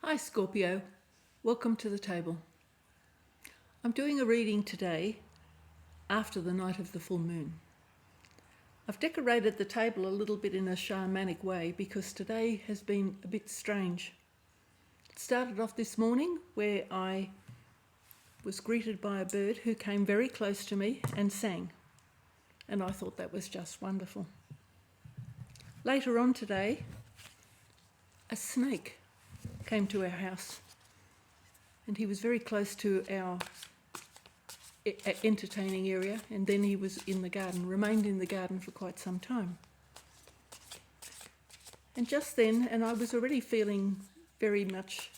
Hi Scorpio, welcome to the table. I'm doing a reading today after the night of the full moon. I've decorated the table a little bit in a shamanic way because today has been a bit strange. It started off this morning where I was greeted by a bird who came very close to me and sang, and I thought that was just wonderful. Later on today, a snake came to our house. And he was very close to our entertaining area, and then he was in the garden, remained in the garden for quite some time. And just then, and I was already feeling very much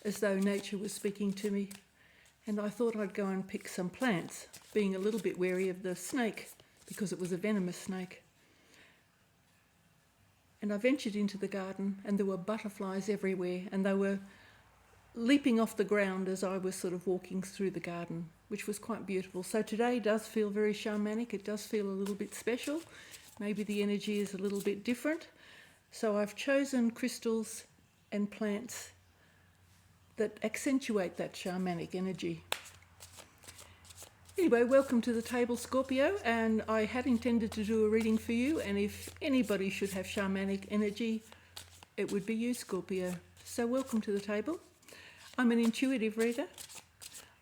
as though nature was speaking to me, and I thought I'd go and pick some plants, being a little bit wary of the snake because it was a venomous snake. And I ventured into the garden, and there were butterflies everywhere, and they were leaping off the ground as I was sort of walking through the garden, which was quite beautiful. So today does feel very shamanic. It does feel a little bit special. Maybe the energy is a little bit different. So I've chosen crystals and plants that accentuate that shamanic energy. Anyway, welcome to the table, Scorpio, and I had intended to do a reading for you, and if anybody should have shamanic energy, it would be you, Scorpio. So welcome to the table. I'm an intuitive reader.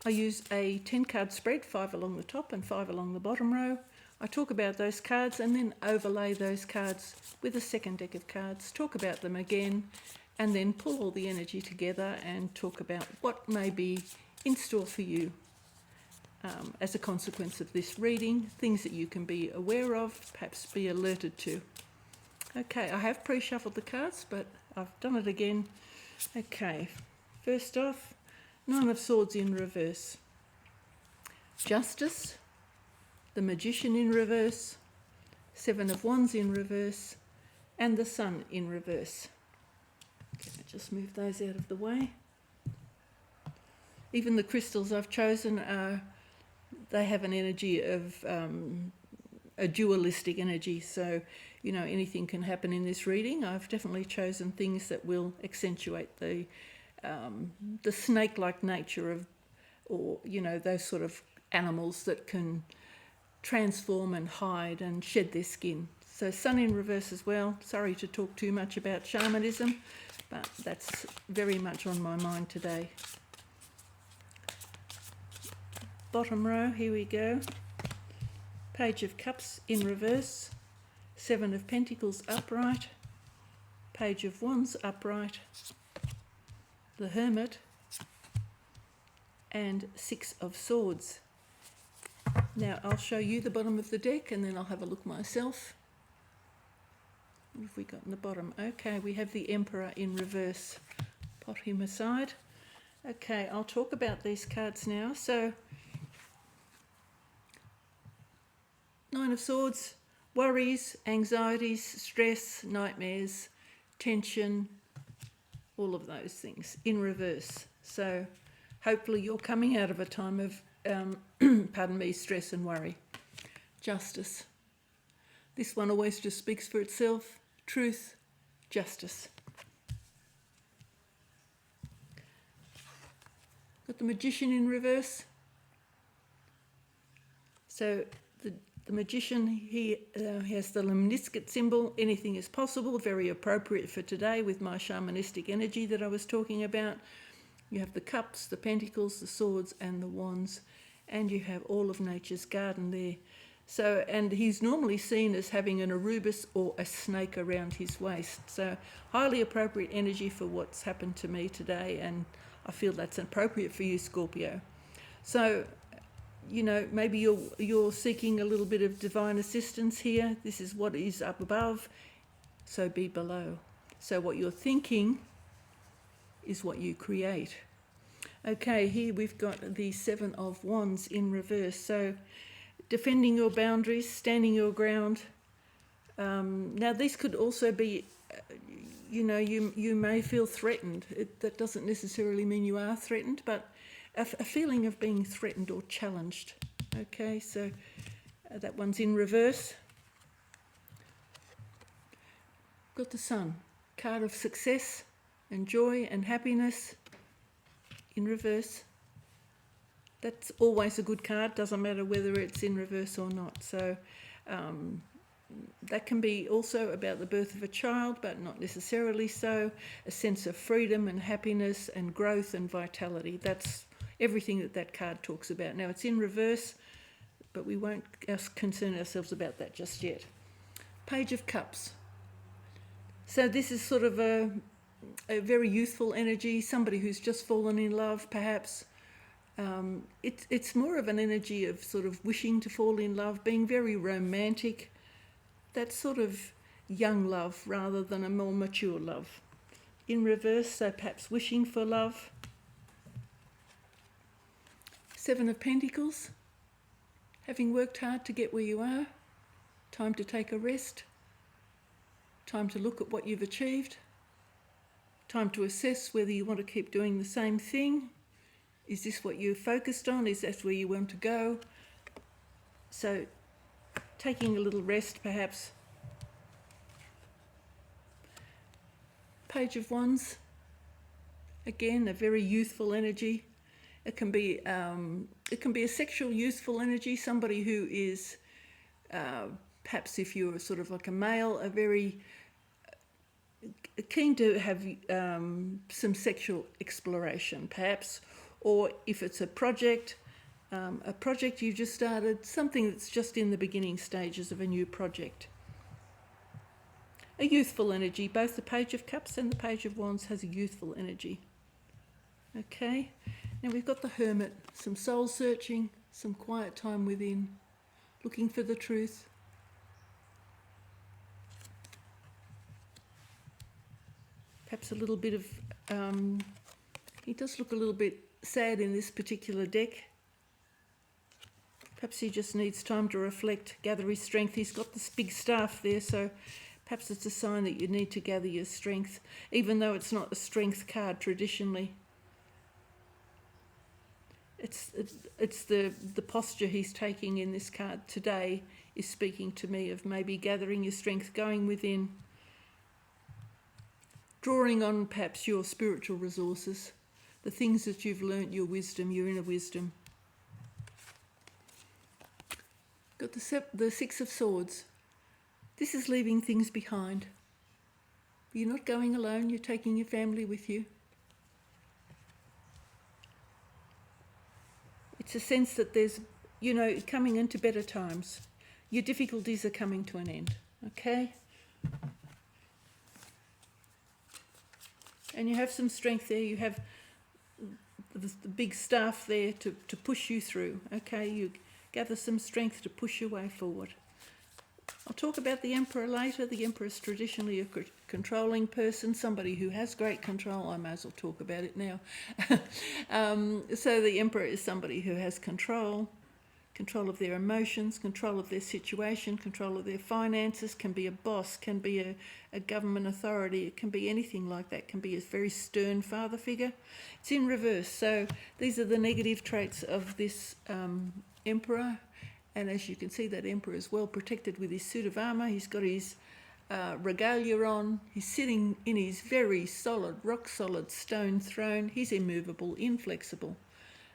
I use a 10-card spread, 5 along the top and 5 along the bottom row. I talk about those cards and then overlay those cards with a second deck of cards, talk about them again, and then pull all the energy together and talk about what may be in store for you as a consequence of this reading, things that you can be aware of, perhaps be alerted to. Okay, I have pre-shuffled the cards, but I've done it again. Okay. First off, 9 of Swords in reverse, Justice, the Magician in reverse, 7 of Wands in reverse, and the Sun in reverse. Okay, just move those out of the way. Even the crystals I've chosen they have an energy of a dualistic energy, so you know anything can happen in this reading. I've definitely chosen things that will accentuate the snake-like nature of, or you know, those sort of animals that can transform and hide and shed their skin. So Sun in reverse as well. Sorry to talk too much about shamanism, but that's very much on my mind today. Bottom row, here we go. Page of Cups in reverse, 7 of Pentacles upright, Page of Wands upright, the Hermit, and 6 of Swords. Now I'll show you the bottom of the deck and then I'll have a look myself. What have we got in the bottom? Okay, we have the Emperor in reverse. Pot him aside. Okay, I'll talk about these cards now. So 9 of Swords, worries, anxieties, stress, nightmares, tension, all of those things in reverse. So hopefully you're coming out of a time of, pardon me, stress and worry. Justice. This one always just speaks for itself. Truth, justice. Got the Magician in reverse. So the Magician, he has the lemniscate symbol. Anything is possible, very appropriate for today with my shamanistic energy that I was talking about. You have the Cups, the Pentacles, the Swords and the Wands, and you have all of nature's garden there. So, and he's normally seen as having an Arubis or a snake around his waist. So highly appropriate energy for what's happened to me today, and I feel that's appropriate for you, Scorpio. So, you know, maybe you're seeking a little bit of divine assistance here. This is what is up above, so be below. So what you're thinking is what you create. Okay, here we've got the 7 of Wands in reverse. So defending your boundaries, standing your ground. Now this could also be, you know, you may feel threatened. That doesn't necessarily mean you are threatened, but a feeling of being threatened or challenged. Okay, so that one's in reverse. Got the Sun, card of success, and joy and happiness in reverse. That's always a good card, doesn't matter whether it's in reverse or not. So that can be also about the birth of a child, but not necessarily so. A sense of freedom and happiness and growth and vitality. That's everything that that card talks about. Now, it's in reverse, but we won't concern ourselves about that just yet. Page of Cups. So this is sort of a very youthful energy, somebody who's just fallen in love, perhaps. It's more of an energy of sort of wishing to fall in love, being very romantic. That's sort of young love rather than a more mature love. In reverse, so perhaps wishing for love. Seven of Pentacles. Having worked hard to get where you are. Time to take a rest. Time to look at what you've achieved. Time to assess whether you want to keep doing the same thing. Is this what you're focused on? Is that where you want to go? So taking a little rest, perhaps. Page of Wands. Again, a very youthful energy. It can be a sexual youthful energy. Somebody who is, perhaps if you're sort of like a male, a very keen to have some sexual exploration, perhaps. Or if it's a project you just started, something that's just in the beginning stages of a new project. A youthful energy. Both the Page of Cups and the Page of Wands has a youthful energy. Okay, now we've got the Hermit. Some soul searching, some quiet time within, looking for the truth. Perhaps a little bit of, he does look a little bit sad in this particular deck. Perhaps he just needs time to reflect, gather his strength. He's got this big staff there, so perhaps it's a sign that you need to gather your strength, even though it's not a strength card traditionally. It's the posture he's taking in this card today is speaking to me of maybe gathering your strength, going within, drawing on perhaps your spiritual resources, the things that you've learnt, your wisdom, your inner wisdom. Got the Six of Swords. This is leaving things behind. You're not going alone, you're taking your family with you. It's a sense that there's, coming into better times. Your difficulties are coming to an end, okay? And you have some strength there. You have the big staff there to push you through, okay? You gather some strength to push your way forward. I'll talk about the Emperor later. The Emperor is traditionally a controlling person, somebody who has great control. I may as well talk about it now. So the Emperor is somebody who has control of their emotions, control of their situation, control of their finances, can be a boss, can be a government authority, it can be anything like that, can be a very stern father figure. It's in reverse. So these are the negative traits of this Emperor. And as you can see, that Emperor is well protected with his suit of armour. He's got his regalia on. He's sitting in his very solid, rock-solid stone throne. He's immovable, inflexible.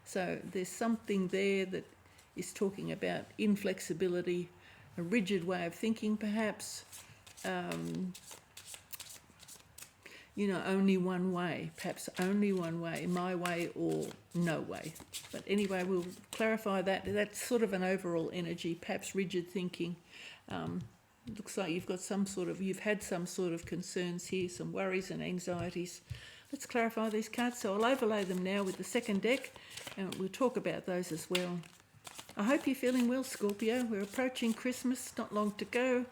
So there's something there that is talking about inflexibility, a rigid way of thinking perhaps. Only one way, perhaps only one way, my way or no way. But anyway, we'll clarify that. That's sort of an overall energy, perhaps rigid thinking. Looks like you've had some sort of concerns here, some worries and anxieties. Let's clarify these cards. So I'll overlay them now with the second deck, and we'll talk about those as well. I hope you're feeling well, Scorpio. We're approaching Christmas, not long to go.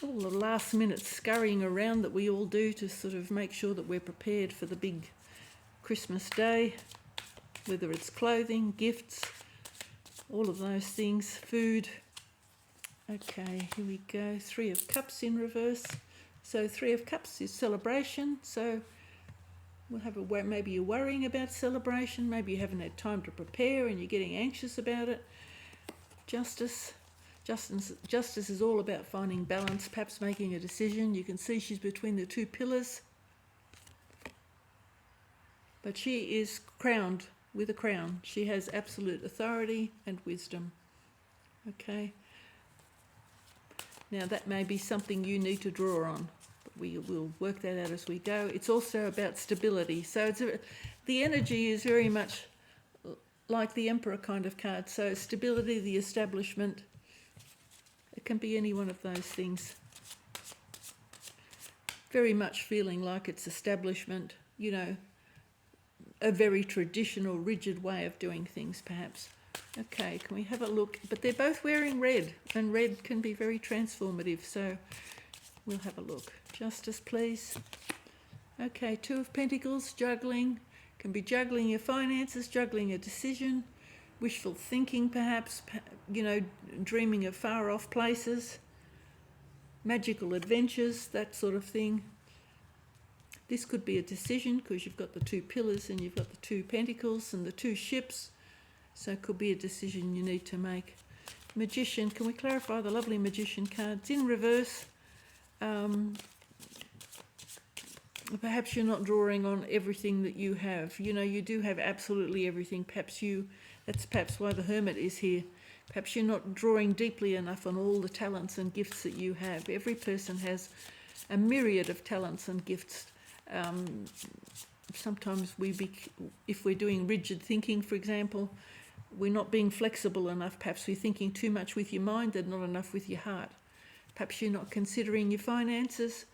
All the last minute scurrying around that we all do to sort of make sure that we're prepared for the big Christmas day, whether it's clothing, gifts, all of those things, food. Okay, here we go. Three of Cups in reverse. So Three of Cups is celebration. So we'll have maybe you're worrying about celebration, maybe you haven't had time to prepare and you're getting anxious about it. Justice is all about finding balance, perhaps making a decision. You can see she's between the two pillars. but she is crowned with a crown. She has absolute authority and wisdom. Okay. Now that may be something you need to draw on, but we will work that out as we go. It's also about stability. So the energy is very much like the Emperor kind of card. So stability, the establishment, it can be any one of those things. Very much feeling like it's establishment, you know, a very traditional, rigid way of doing things perhaps. Okay, can we have a look? But they're both wearing red, and red can be very transformative, so we'll have a look. Justice, please. Okay, Two of Pentacles, juggling. Can be juggling your finances, juggling a decision, wishful thinking perhaps, you know, dreaming of far off places, magical adventures, that sort of thing. This could be a decision because you've got the two pillars and you've got the two pentacles and the two ships. So it could be a decision you need to make. Magician, can we clarify the lovely Magician cards? In reverse, perhaps you're not drawing on everything that you have. You know, you do have absolutely everything. That's perhaps why the Hermit is here. Perhaps you're not drawing deeply enough on all the talents and gifts that you have. Every person has a myriad of talents and gifts. Sometimes if we're doing rigid thinking, for example, we're not being flexible enough. Perhaps we're thinking too much with your mind and not enough with your heart. Perhaps you're not considering your finances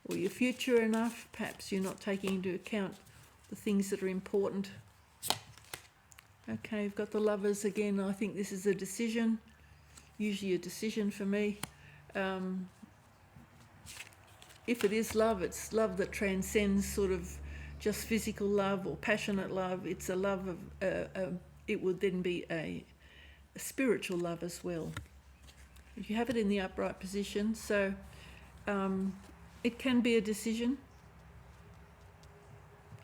or your future enough. Perhaps you're not taking into account the things that are important. Okay, we've got the Lovers again. I think this is a decision, usually a decision for me. If it is love, it's love that transcends sort of just physical love or passionate love. It's a love of, it would then be a spiritual love as well. If you have it in the upright position, so it can be a decision.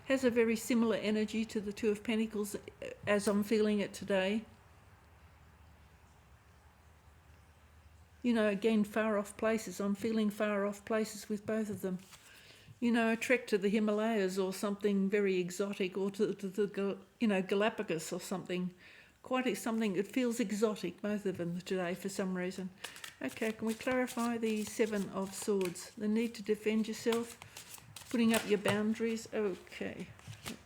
Has a very similar energy to the Two of Pentacles as I'm feeling it today. You know, again, far off places. I'm feeling far off places with both of them. You know, a trek to the Himalayas or something very exotic, or to the, you know, Galapagos or something. Quite something, it feels exotic, both of them today for some reason. Okay, can we clarify the Seven of Swords? The need to defend yourself, putting up your boundaries. Okay,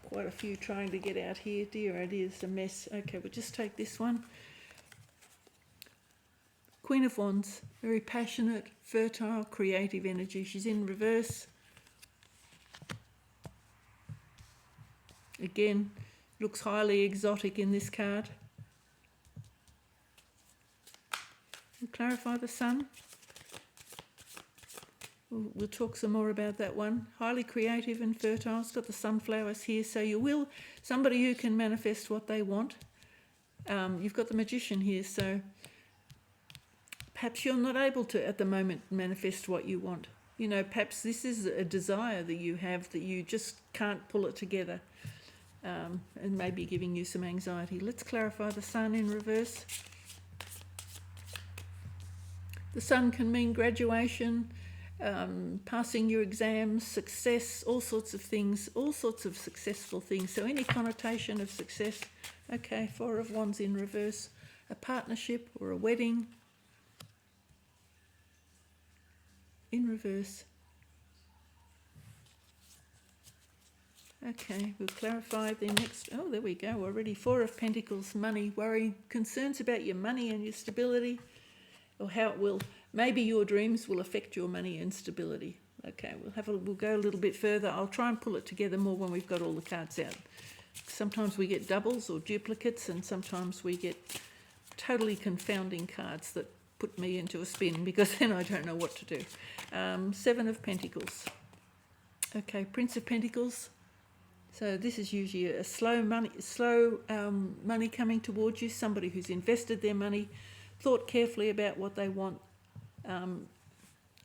quite a few trying to get out here. Dear, it is a mess. Okay, we'll just take this one. Queen of Wands, very passionate, fertile, creative energy. She's in reverse. Again, looks highly exotic in this card. We'll clarify the Sun. We'll talk some more about that one. Highly creative and fertile. It's got the sunflowers here, so you will, somebody who can manifest what they want. You've got the Magician here, so perhaps you're not able to at the moment manifest what you want. You know, perhaps this is a desire that you have that you just can't pull it together, and maybe giving you some anxiety. Let's clarify the Sun in reverse. The Sun can mean graduation, passing your exams, success, all sorts of things, all sorts of successful things. So any connotation of success. Okay, Four of Wands in reverse. A partnership or a wedding. In reverse. Okay, we'll clarify the next. Oh, there we go already. Four of Pentacles, money, worry, concerns about your money and your stability, or how it will. Maybe your dreams will affect your money and stability. Okay, we'll go a little bit further. I'll try and pull it together more when we've got all the cards out. Sometimes we get doubles or duplicates, and sometimes we get totally confounding cards that put me into a spin because then I don't know what to do. Seven of Pentacles. Okay, Prince of Pentacles. So this is usually a slow money coming towards you. Somebody who's invested their money, thought carefully about what they want.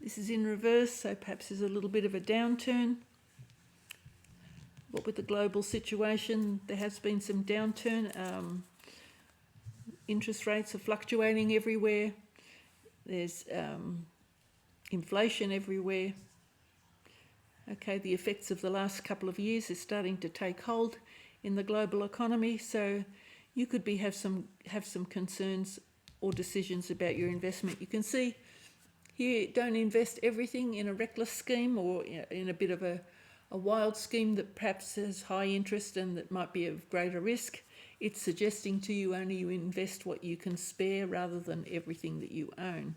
This is in reverse, so perhaps there's a little bit of a downturn. What with the global situation, there has been some downturn. Interest rates are fluctuating everywhere. There's inflation everywhere. Okay, the effects of the last couple of years is starting to take hold in the global economy, so you could have some concerns or decisions about your investment. You can see here, don't invest everything in a reckless scheme or in a bit of a wild scheme that perhaps has high interest and that might be of greater risk. It's suggesting to you only you invest what you can spare rather than everything that you own.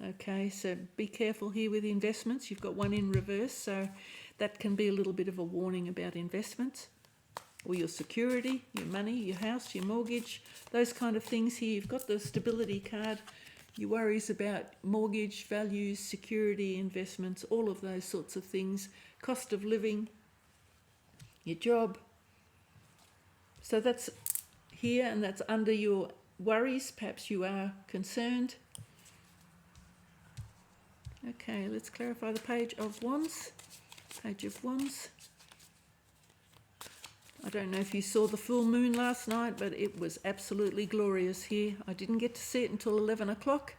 Okay, so be careful here with investments. You've got one in reverse, so that can be a little bit of a warning about investments or your security, your money, your house, your mortgage, those kind of things here. You've got the stability card, your worries about mortgage, values, security, investments, all of those sorts of things, cost of living, your job. So that's here, and that's under your worries. Perhaps you are concerned. Okay, let's clarify the Page of Wands. Page of Wands. I don't know if you saw the full moon last night, but it was absolutely glorious here. I didn't get to see it until 11 o'clock,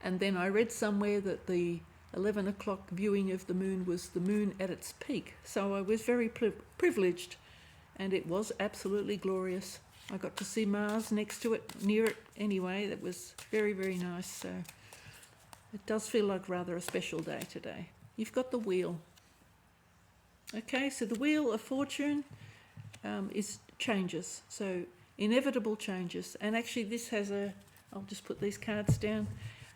and then I read somewhere that the 11 o'clock viewing of the moon was the moon at its peak. So I was very privileged, and it was absolutely glorious. I got to see Mars next to it, near it anyway. That was very, very nice. So it does feel like rather a special day today. You've got the wheel. Okay, so the wheel of fortune is changes. So inevitable changes. And actually this has I'll just put these cards down.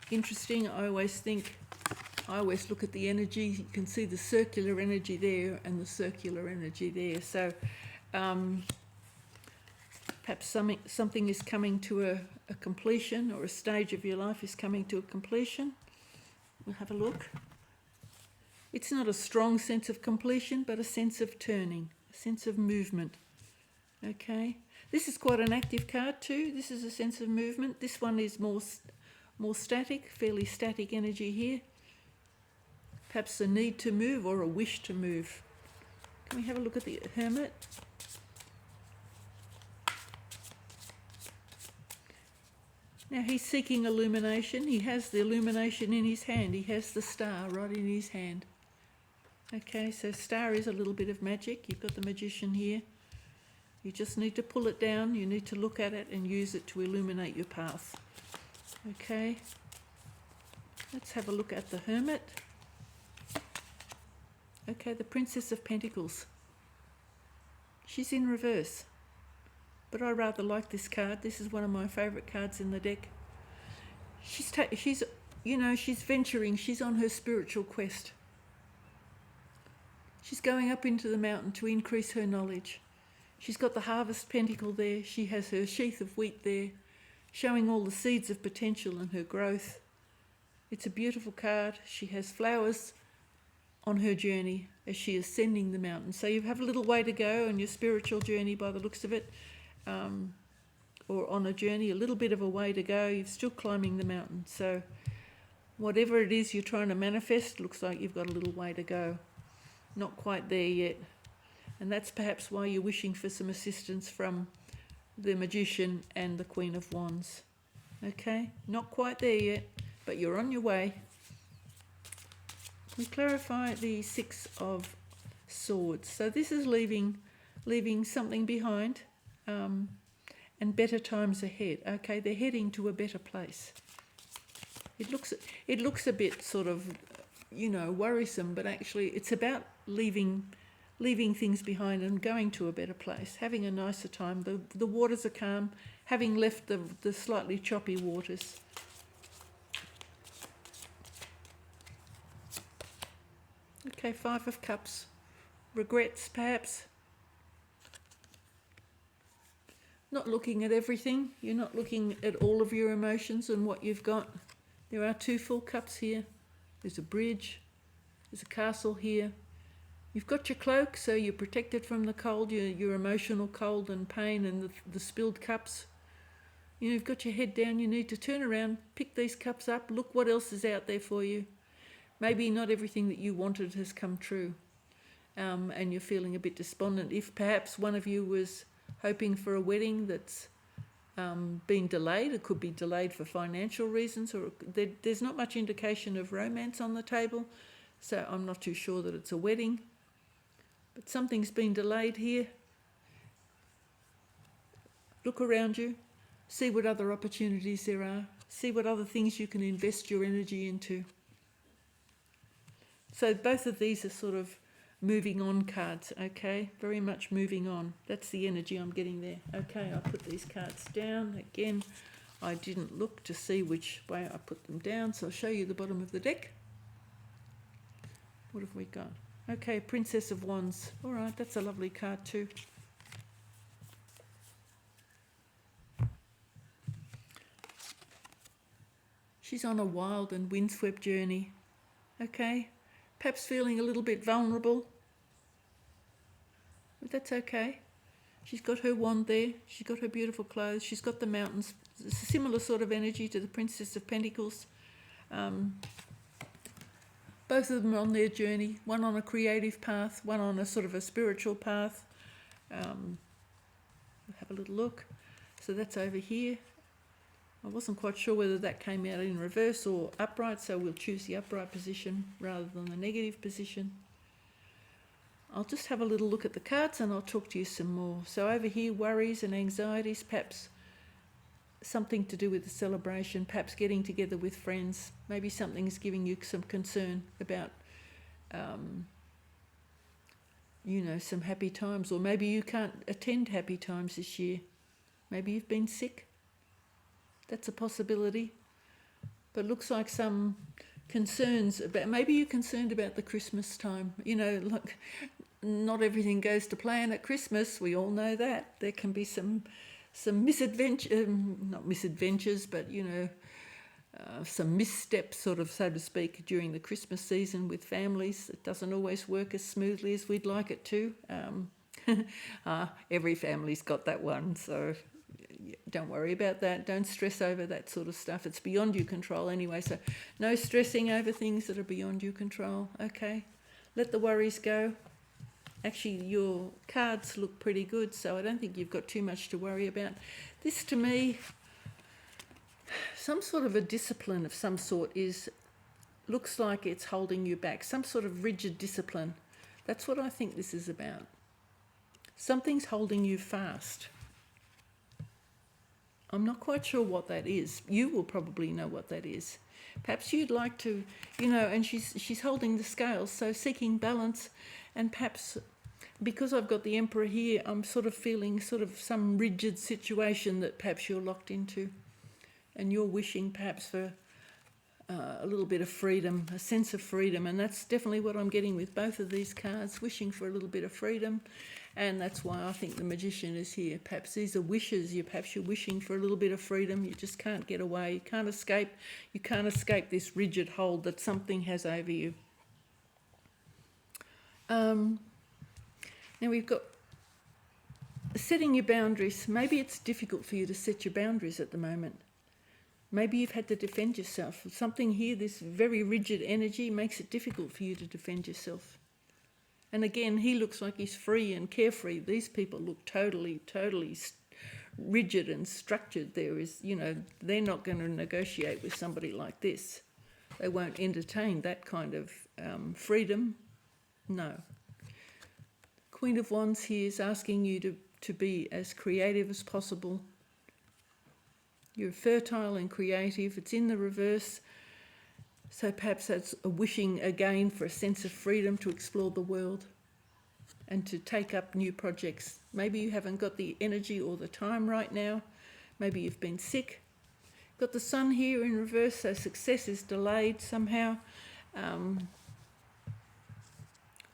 Interesting, I always look at the energy. You can see the circular energy there and the circular energy there. So perhaps something is coming to a completion, or a stage of your life is coming to a completion. We'll have a look. It's not a strong sense of completion, but a sense of turning, a sense of movement. Okay, this is quite an active card too. This is a sense of movement. This one is more static, fairly static energy here. Perhaps a need to move or a wish to move. Can we have a look at the Hermit? Now he's seeking illumination. He has the illumination in his hand. He has the star right in his hand. Okay, so star is a little bit of magic. You've got the Magician here. You just need to pull it down. You need to look at it and use it to illuminate your path. Okay, let's have a look at the Hermit. Okay, the Princess of Pentacles. She's in reverse. But I rather like this card. This is one of my favourite cards in the deck. She's venturing. She's on her spiritual quest. She's going up into the mountain to increase her knowledge. She's got the Harvest Pentacle there. She has her sheath of wheat there, showing all the seeds of potential and her growth. It's a beautiful card. She has flowers on her journey as she is ascending the mountain. So you have a little way to go on your spiritual journey by the looks of it. Or on a journey, a little bit of a way to go. You're still climbing the mountain. So whatever it is you're trying to manifest, looks like you've got a little way to go. Not quite there yet. And that's perhaps why you're wishing for some assistance from the Magician and the Queen of Wands. Okay, not quite there yet, but you're on your way. We clarify the Six of Swords. So this is leaving something behind. And better times ahead. Okay, they're heading to a better place. It looks a bit sort of, worrisome, but actually it's about leaving things behind and going to a better place, having a nicer time. The waters are calm, having left the slightly choppy waters. Okay, Five of Cups. Regrets, perhaps. Not looking at everything. You're not looking at all of your emotions and what you've got. There are two full cups here. There's a bridge. There's a castle here. You've got your cloak, so you're protected from the cold, your emotional cold and pain and the spilled cups. You've got your head down. You need to turn around, pick these cups up, look what else is out there for you. Maybe not everything that you wanted has come true, and you're feeling a bit despondent. If perhaps one of you was hoping for a wedding that's been delayed. It could be delayed for financial reasons, or there's not much indication of romance on the table. So I'm not too sure that it's a wedding, but something's been delayed here. Look around you, see what other opportunities there are, see what other things you can invest your energy into. So both of these are sort of moving on cards, okay? Very much moving on. That's the energy I'm getting there. Okay, I'll put these cards down. Again, I didn't look to see which way I put them down, so I'll show you the bottom of the deck. What have we got? Okay, Princess of Wands. All right, that's a lovely card too. She's on a wild and windswept journey. Okay, perhaps feeling a little bit vulnerable, but that's okay. She's got her wand there, she's got her beautiful clothes, she's got the mountains. It's a similar sort of energy to the Princess of Pentacles. Both of them are on their journey, one on a creative path, one on a sort of a spiritual path. Have a little look. So that's over here. I wasn't quite sure whether that came out in reverse or upright, so we'll choose the upright position rather than the negative position. I'll just have a little look at the cards and I'll talk to you some more. So over here, worries and anxieties, perhaps something to do with the celebration, perhaps getting together with friends. Maybe something's giving you some concern about, some happy times, or maybe you can't attend happy times this year. Maybe you've been sick. That's a possibility. But looks like some concerns about, maybe you're concerned about the Christmas time. Look, not everything goes to plan at Christmas. We all know that. There can be some misadventure, not misadventures, but, some missteps, sort of, so to speak, during the Christmas season with families. It doesn't always work as smoothly as we'd like it to. Every family's got that one, so don't worry about that. Don't stress over that sort of stuff. It's beyond your control anyway, so no stressing over things that are beyond your control. Okay, let the worries go. Actually, your cards look pretty good, so I don't think you've got too much to worry about. This, to me, some sort of a discipline of some sort looks like it's holding you back. Some sort of rigid discipline. That's what I think this is about. Something's holding you fast. I'm not quite sure what that is. You will probably know what that is. Perhaps you'd like to, and she's holding the scales, so seeking balance, and perhaps because I've got the Emperor here, I'm sort of feeling sort of some rigid situation that perhaps you're locked into, and you're wishing perhaps for a little bit of freedom, a sense of freedom, and that's definitely what I'm getting with both of these cards, wishing for a little bit of freedom. And that's why I think the Magician is here. Perhaps these are wishes. Perhaps you're wishing for a little bit of freedom. You just can't get away. You can't escape. You can't escape this rigid hold that something has over you. Now we've got setting your boundaries. Maybe it's difficult for you to set your boundaries at the moment. Maybe you've had to defend yourself. Something here, this very rigid energy, makes it difficult for you to defend yourself. And again, he looks like he's free and carefree. These people look totally rigid and structured. They're not going to negotiate with somebody like this. They won't entertain that kind of freedom. No. Queen of Wands here is asking you to be as creative as possible. You're fertile and creative. It's in the reverse. So perhaps that's a wishing again for a sense of freedom to explore the world and to take up new projects. Maybe you haven't got the energy or the time right now. Maybe you've been sick. Got the Sun here in reverse, so success is delayed somehow.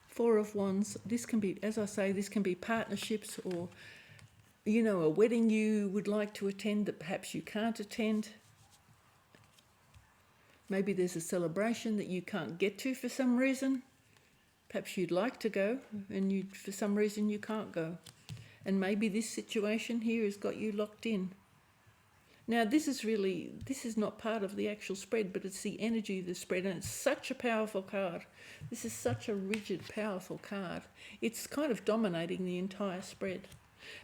Four of Wands. This can be, as I say, this can be partnerships or, a wedding you would like to attend that perhaps you can't attend. Maybe there's a celebration that you can't get to for some reason. Perhaps you'd like to go and for some reason you can't go. And maybe this situation here has got you locked in. Now this is not part of the actual spread, but it's the energy of the spread, and it's such a powerful card. This is such a rigid, powerful card. It's kind of dominating the entire spread.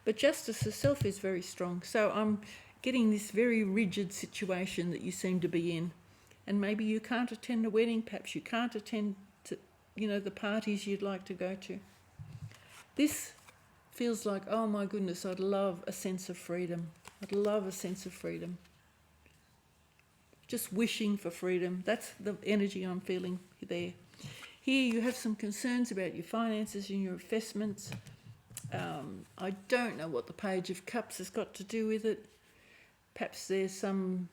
But justice herself is very strong. So I'm getting this very rigid situation that you seem to be in. And maybe you can't attend a wedding, perhaps you can't attend the parties you'd like to go to. This feels like, oh my goodness, I'd love a sense of freedom. I'd love a sense of freedom. Just wishing for freedom. That's the energy I'm feeling there. Here you have some concerns about your finances and your investments. I don't know what the Page of Cups has got to do with it. Perhaps there's some...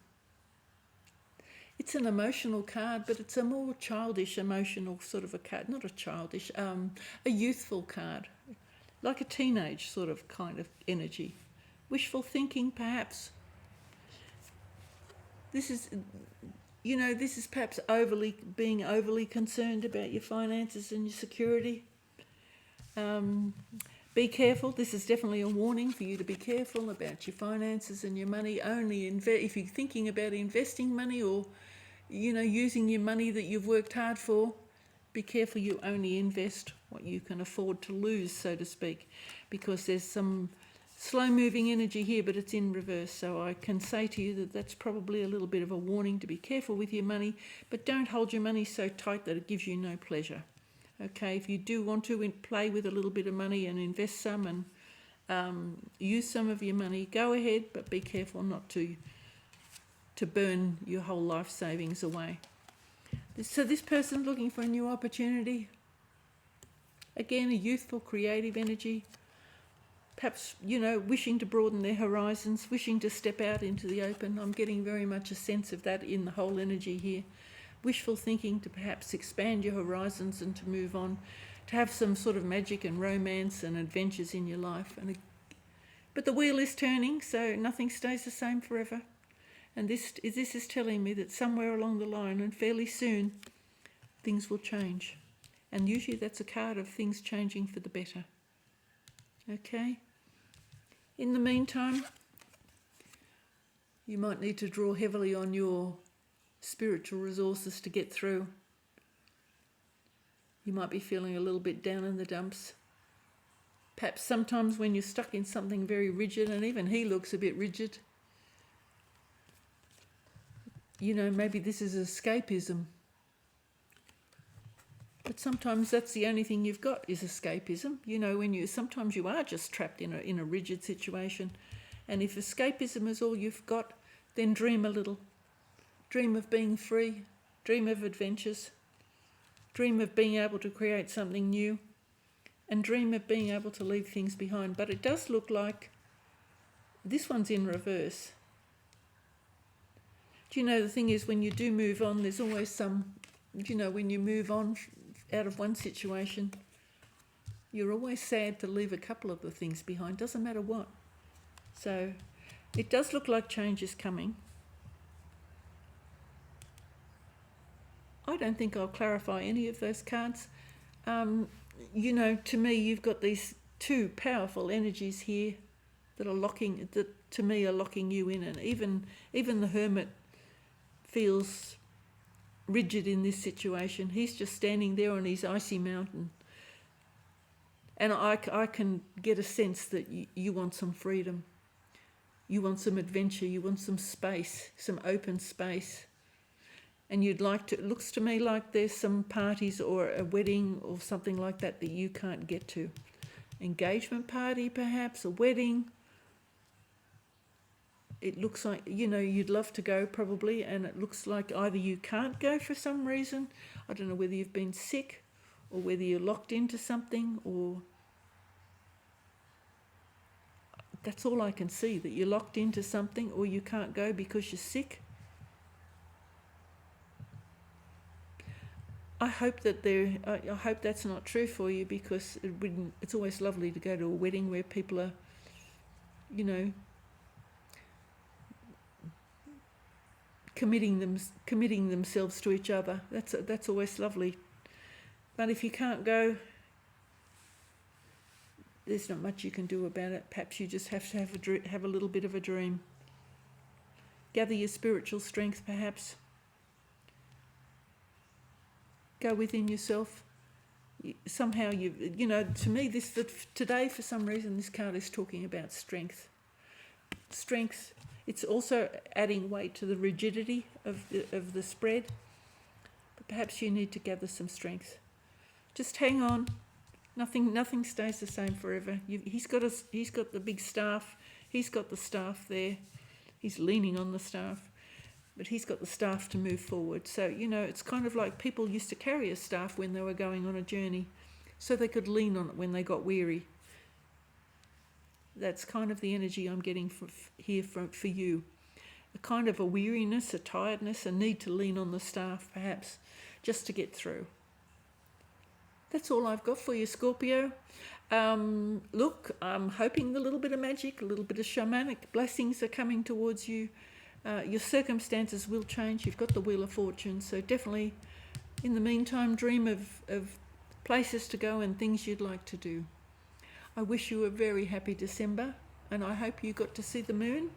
It's an emotional card, but it's a more childish, emotional sort of a card. Not a childish, a youthful card. Like a teenage sort of kind of energy. Wishful thinking, perhaps. This is perhaps being overly concerned about your finances and your security. Be careful. This is definitely a warning for you to be careful about your finances and your money. Only if you're thinking about investing money or, using your money that you've worked hard for, be careful you only invest what you can afford to lose, so to speak, because there's some slow-moving energy here, but it's in reverse. So I can say to you that that's probably a little bit of a warning to be careful with your money, but don't hold your money so tight that it gives you no pleasure. Okay, if you do want to play with a little bit of money and invest some and use some of your money, go ahead, but be careful not to burn your whole life savings away. So this person's looking for a new opportunity. Again, a youthful, creative energy. Perhaps, wishing to broaden their horizons, wishing to step out into the open. I'm getting very much a sense of that in the whole energy here. Wishful thinking to perhaps expand your horizons and to move on, to have some sort of magic and romance and adventures in your life. But the wheel is turning, so nothing stays the same forever. And this is telling me that somewhere along the line and fairly soon, things will change. And usually that's a card of things changing for the better. Okay? In the meantime, you might need to draw heavily on your spiritual resources to get through. You might be feeling a little bit down in the dumps. Perhaps sometimes when you're stuck in something very rigid, and even he looks a bit rigid, maybe this is escapism. But sometimes that's the only thing you've got is escapism. Sometimes you are just trapped in a rigid situation. And if escapism is all you've got, then dream a little. Dream of being free. Dream of adventures. Dream of being able to create something new. And dream of being able to leave things behind. But it does look like this one's in reverse. The thing is, when you do move on, there's always some, when you move on out of one situation, you're always sad to leave a couple of the things behind, doesn't matter what. So it does look like change is coming. I don't think I'll clarify any of those cards. To me, you've got these two powerful energies here that to me are locking you in, and even the Hermit feels rigid in this situation. He's just standing there on his icy mountain. And I can get a sense that you want some freedom. You want some adventure. You want some space, some open space. And it looks to me like there's some parties or a wedding or something like that you can't get to. Engagement party perhaps, a wedding. It looks like, you'd love to go probably, and it looks like either you can't go for some reason. I don't know whether you've been sick or whether you're locked into something, or that's all I can see, that you're locked into something or you can't go because you're sick. I hope that's not true for you, because it's always lovely to go to a wedding where people are, committing themselves to each other. That's always lovely. But if you can't go, there's not much you can do about it. Perhaps you just have to have a little bit of a dream. Gather your spiritual strength, perhaps. Go within yourself. Somehow to me, today for some reason this card is talking about strength. Strength. It's also adding weight to the rigidity of the spread. But perhaps you need to gather some strength. Just hang on. Nothing stays the same forever. He's got the big staff. He's got the staff there. He's leaning on the staff, but he's got the staff to move forward. So, it's kind of like people used to carry a staff when they were going on a journey so they could lean on it when they got weary. That's kind of the energy I'm getting for you. A kind of a weariness, a tiredness, a need to lean on the staff, perhaps, just to get through. That's all I've got for you, Scorpio. Look, I'm hoping a little bit of magic, a little bit of shamanic blessings are coming towards you. Your circumstances will change. You've got the Wheel of Fortune, so definitely, in the meantime, dream of places to go and things you'd like to do. I wish you a very happy December, and I hope you got to see the moon,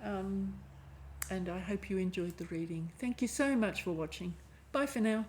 and I hope you enjoyed the reading. Thank you so much for watching. Bye for now.